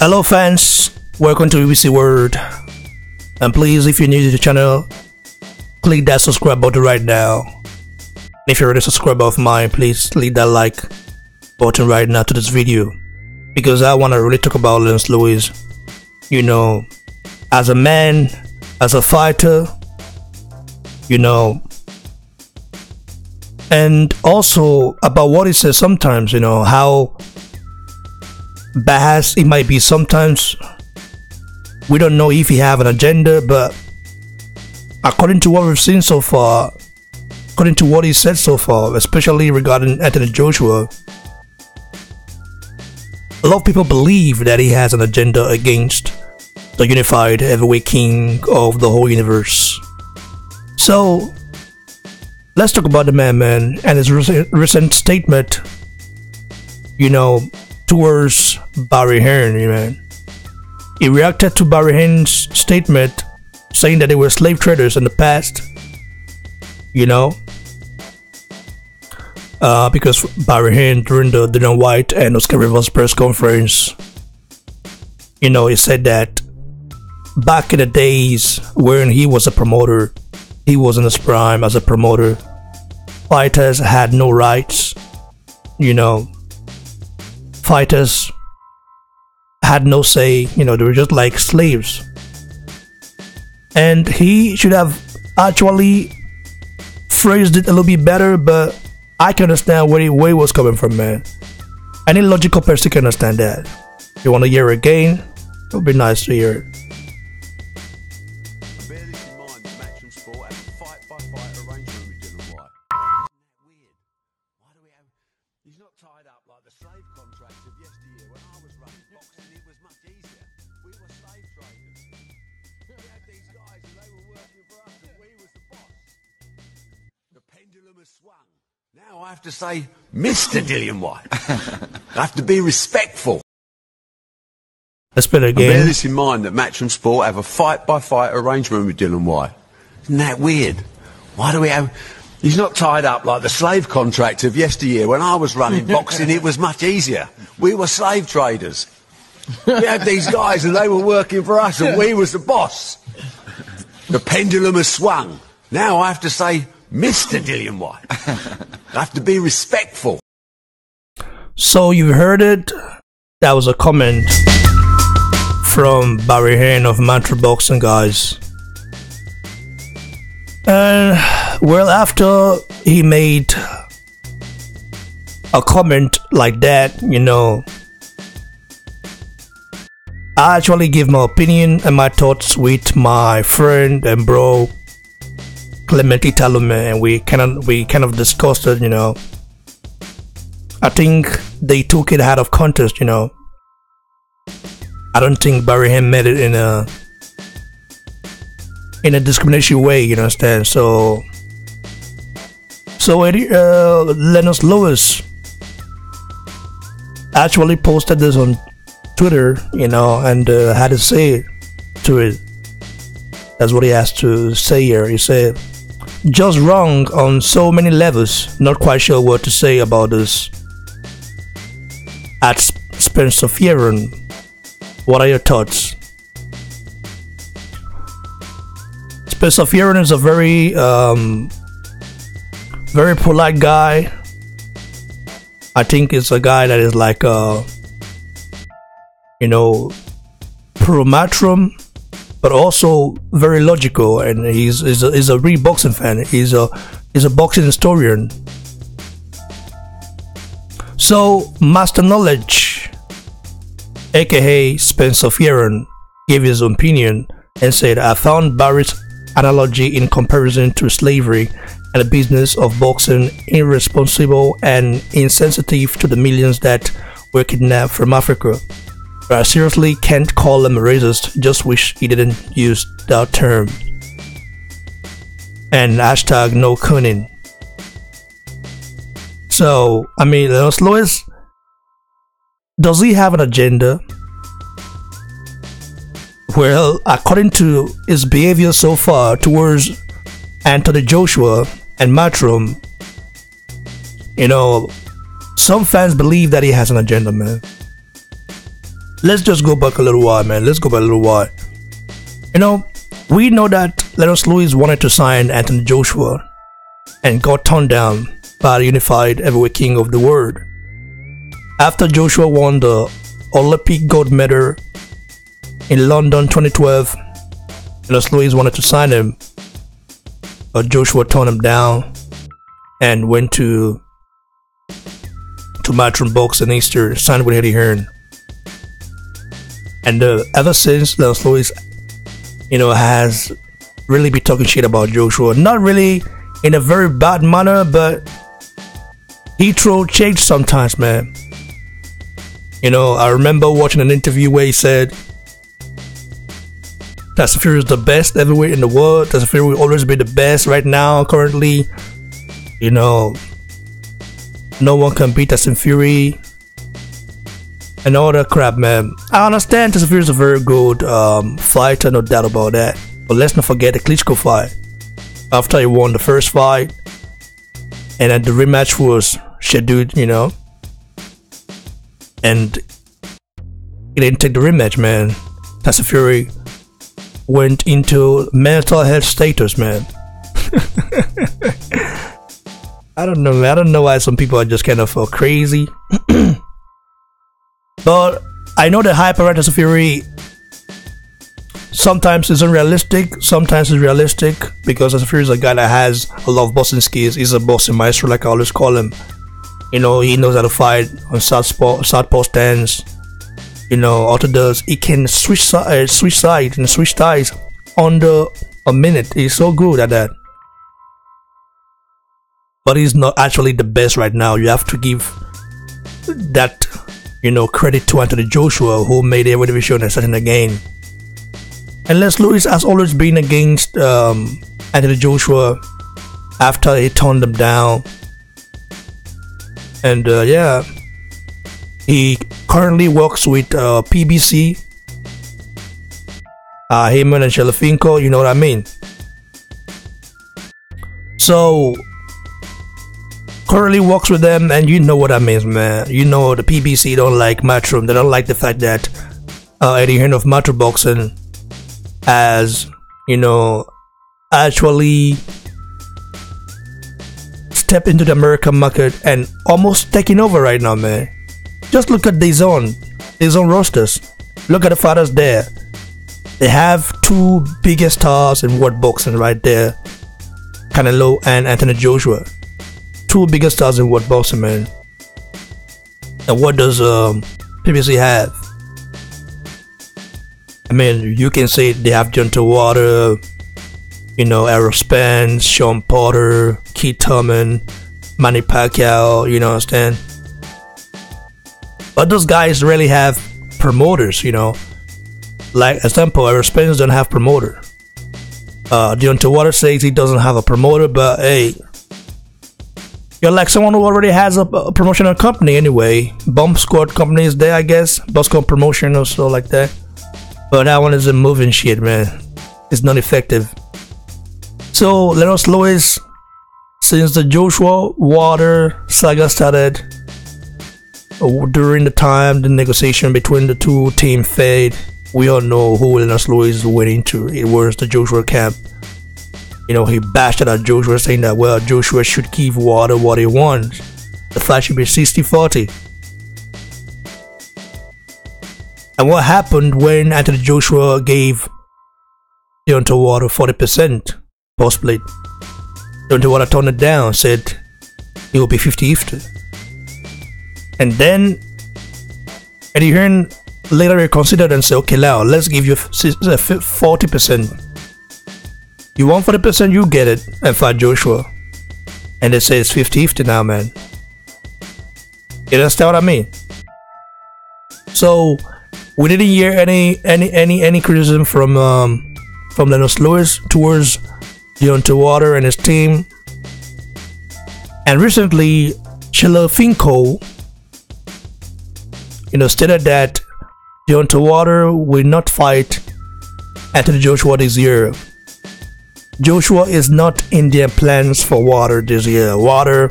Hello fans, welcome to BBC World, and please, if you're new to the channel, click that subscribe button right now. And if you're already a subscriber of mine, please click that like button right now to this video, because I want to really talk about Lennox Lewis, you know, as a man, as a fighter, you know, and also about what he says sometimes, you know, how bad it might be sometimes. We don't know if he have an agenda, but according to what we've seen so far, according to what he said so far, especially regarding Anthony Joshua, a lot of people believe that he has an agenda against the unified heavyweight king of the whole universe. So let's talk about the man and his recent statement, you know, towards Barry Hearn, man. He reacted to Barry Hearn's statement saying that they were slave traders in the past, you know, because Barry Hearn, during the Dana White and Oscar Rivers press conference, you know, he said that back in the days when he was a promoter, he was in his prime as a promoter, fighters had no rights, you know, fighters had no say, you know, they were just like slaves. And he should have actually phrased it a little bit better, but I can understand where he was coming from, man. Any logical person can understand that. You want to hear it again? It would be nice to hear it. Bear this in mind, Matchroom Sport have a fight-by-fight arrangement with Dylan White. Weird. Why do we have... He's not tied up like the slave contracts of yesteryear. When I was running boxing, it was much easier. We were slave traders. We had these guys and they were working for us and we was the boss. The pendulum has swung. Now I have to say, Mr. Dylan White. I have to be respectful. Let's play it again. Bear this in mind that Matchroom Sport have a fight-by-fight arrangement with Dylan White. Isn't that weird? Why do we have... He's not tied up like the slave contracts of yesteryear. When I was running boxing, it was much easier. We were slave traders. We had these guys and they were working for us and we was the boss. The pendulum has swung. Now I have to say, Mr. Dylan White. I have to be respectful. So you heard it. That was a comment from Barry Hearn of Matchroom Boxing, guys. And well, after he made a comment like that, you know, I actually give my opinion and my thoughts with my friend and bro Clement Italume, and we kind of discussed it, you know. I think they took it out of context, you know. I don't think Barry Hearn made it in a discriminatory way, you understand? So Lennox Lewis actually posted this on Twitter, you know, and had to say to it. That's what he has to say here. He said, "Just wrong on so many levels. Not quite sure what to say about this." At Spencer Hearn, what are your thoughts? Spencer Hearn is a very polite guy. I think it's a guy that is like you know, pro Matchroom, but also very logical, and he's a real boxing fan. He's a boxing historian. So Master Knowledge, aka Spencer Hearn, gave his opinion and said, "I found Barry's analogy in comparison to slavery and the business of boxing irresponsible and insensitive to the millions that were kidnapped from Africa. But I seriously can't call him racist, just wish he didn't use that term. And hashtag no cunning." So, I mean, Lennox Lewis, does he have an agenda? Well, according to his behavior so far towards Anthony Joshua and Matchroom, you know, some fans believe that he has an agenda, man. let's just go back a little while, man. Let's go back a little while. You know, we know that Lennox Lewis wanted to sign Anthony Joshua and got turned down by the unified heavyweight king of the world. After Joshua won the Olympic gold medal in London 2012, Lennox Lewis wanted to sign him, but Joshua turned him down and went to Matchroom Boxing in Easter, signed with Eddie Hearn. And ever since, Lennox Lewis, you know, has really been talking shit about Joshua. Not really in a very bad manner, but he throws shade sometimes, man. You know, I remember watching an interview where he said Tyson Fury is the best heavyweight in the world. Tyson Fury will always be the best right now, currently. You know, no one can beat Tyson Fury and all that crap, man. I understand Tyson Fury is a very good fighter, no doubt about that. But let's not forget the Klitschko fight. After he won the first fight, and then the rematch was scheduled, you know, and he didn't take the rematch, man. Tyson Fury went into mental health status, man. I don't know, man. I don't know why some people are just kind of crazy. But I know the hype around Tyson Fury sometimes is unrealistic, sometimes it's realistic, because Tyson Fury is a guy that has a lot of boxing skills. He's a boxing maestro, like I always call him. You know, he knows how to fight on southpaw stance. You know, orthodox. He can switch sides and switch ties under a minute. He's so good at that. But he's not actually the best right now. You have to give that, you know, credit to Anthony Joshua, who made every division and set in the game. And Les Lewis has always been against Anthony Joshua after he turned him down. And yeah, he currently works with PBC, Hearn and Shelefinko, you know what I mean? So, currently works with them, and you know what that means, man. You know the PBC don't like Matchroom. They don't like the fact that Eddie Hearn of Matchroom Boxing has, you know, actually stepped into the American market and almost taking over right now, man. Just look at their own rosters. Look at the fighters there. They have two biggest stars in world boxing right there, Canelo and Anthony Joshua. Two biggest stars in world boxing, man. And what does PBC have? I mean, you can say they have Deontay Wilder, you know, Errol Spence, Sean Porter, Keith Thurman, Manny Pacquiao, you know what I'm saying? But those guys really have promoters, you know. Like, example, Errol Spence don't have promoter. Deontay Wilder says he doesn't have a promoter, but hey, you're like someone who already has a promotional company anyway. Bomb Squad company is there, I guess. Bomb Squad promotion or so like that. But that one isn't moving shit, man. It's not effective. So, Lennox Lewis, since the Joshua Wilder saga started, during the time the negotiation between the two teams fade, we all know who Lennox Lewis went into. It was the Joshua camp. You know, he bashed at Joshua, saying that, well, Joshua should give Wilder what he wants. The fight should be 60-40. And what happened when Anthony Joshua gave Deontay Wilder 40% post-split? Deontay Wilder turned it down, said it will be 50-50. And then Eddie Hearn later reconsidered and said, okay, now let's give you 40%. You want 40%, you get it, and fight Joshua. And they say it's 50-50 now, man. You understand what I mean? So we didn't hear any criticism from Lennox Lewis towards Deontay Wilder and his team. And recently, Shelefinko, you know, stated that Deontay Wilder will not fight Anthony Joshua this year. Joshua is not in their plans for Wilder this year. Wilder,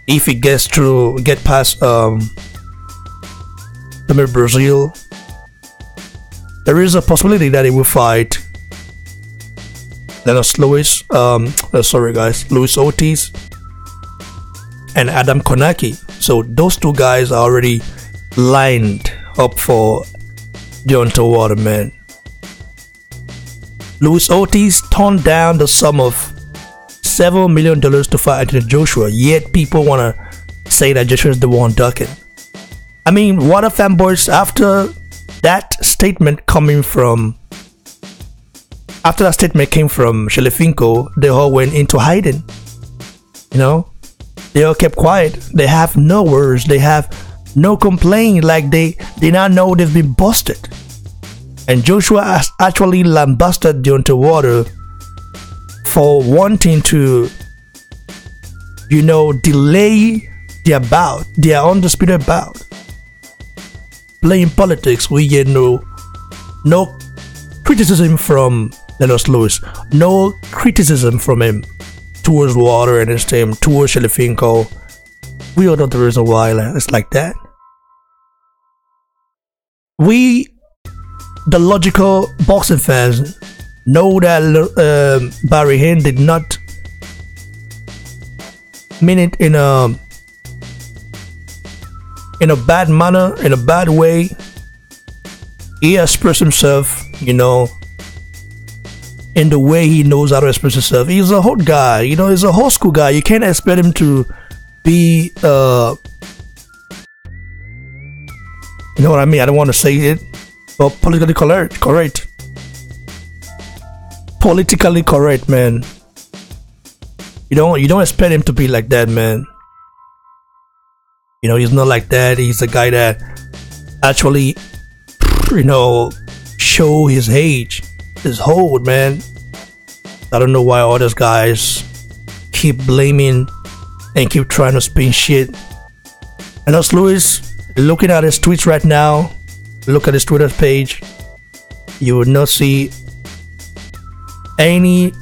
if he get past the Vladimir Brazil. There is a possibility that he will fight Lennox Lewis, Luis Ortiz and Adam Konaki. So those two guys are already lined up for Deontay Wilder, man. Luis Ortiz turned down the sum of $7 million to fight Anthony Joshua, yet people want to say that Joshua's the one ducking. I mean, what a fanboys, after that statement came from Shelefinko, they all went into hiding. You know, they all kept quiet. They have no words. They have no complaint. Like they now know they've been busted. And Joshua has actually lambasted Deontay Wilder for wanting to, you know, delay their bout, their undisputed bout. Playing politics, we get no criticism from Lennox Lewis, no criticism from him towards Wilder and his team, towards Shelefinko. We all know the reason why it's like that. We, the logical boxing fans, know that Barry Hearn did not mean it in a bad manner, in a bad way. He expressed himself, you know, in the way he knows how to express himself. He's a hot guy, you know, he's a old school guy. You can't expect him to be, you know what I mean? I don't want to say it, but politically correct. Politically correct, man. You don't expect him to be like that, man. You know, he's not like that. He's a guy that actually, you know, show his age, his hold, man. I don't know why all these guys keep blaming and keep trying to spin shit. And as Lewis, looking at his tweets right now, look at his Twitter page, you would not see any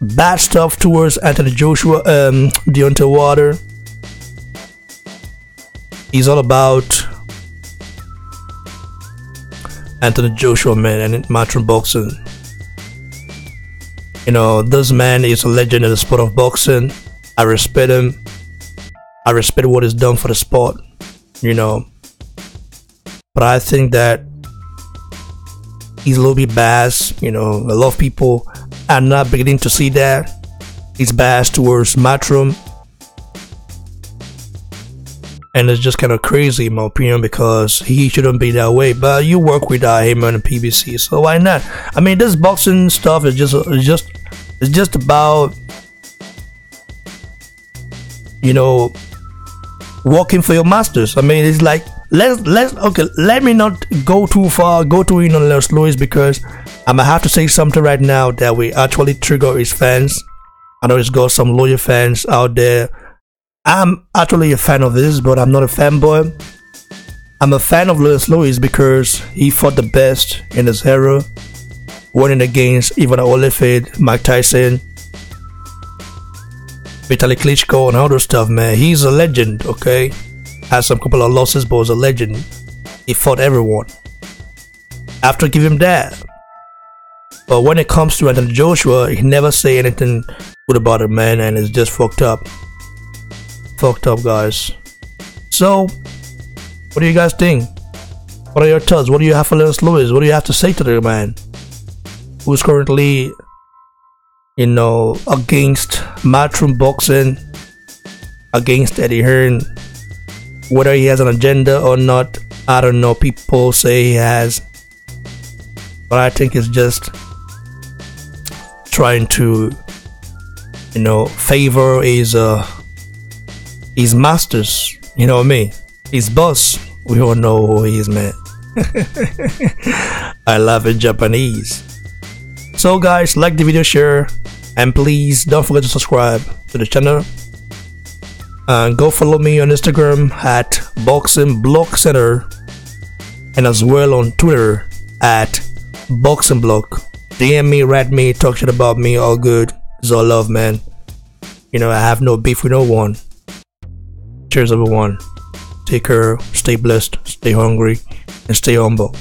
bad stuff towards Anthony Joshua, Deontay Wilder. He's all about Anthony Joshua, man, and Matchroom boxing. You know, this man is a legend in the sport of boxing. I respect him. I respect what he's done for the sport, you know. But I think that he's a little bit biased. You know, a lot of people are not beginning to see that. He's biased towards Matchroom. And it's just kind of crazy in my opinion, because he shouldn't be that way. But you work with him on the PBC, so why not? I mean, this boxing stuff is just about, you know, working for your masters. I mean, it's like let me not go too far, go too in on Lennox Lewis, because I'm gonna have to say something right now that will actually trigger his fans. I know he's got some loyal fans out there. I'm actually a fan of this, but I'm not a fanboy. I'm a fan of Lennox Lewis because he fought the best in his era, winning against Ivan Holyfield, Mike Tyson, Vitaly Klitschko, and all those stuff, man. He's a legend, okay? Has some couple of losses, but was a legend. He fought everyone. I have to give him that. But when it comes to Anthony Joshua, he never say anything good about him, man, and it's just fucked up. Fucked up, guys. So, what do you guys think? What are your thoughts? What do you have for Lennox Lewis? What do you have to say to the man who's currently, you know, against Matchroom boxing, against Eddie Hearn? Whether he has an agenda or not, I don't know. People say he has, but I think it's just trying to, you know, favor his masters, you know what I mean? His boss. We all know who he is, man. I love in Japanese. So guys, like the video, share, and please don't forget to subscribe to the channel. And go follow me on Instagram at Boxing Block Center, and as well on Twitter at Boxing Block. DM me, write me, talk shit about me, all good. It's all love, man. You know, I have no beef with no one. Cheers, everyone. Take care, stay blessed, stay hungry, and stay humble.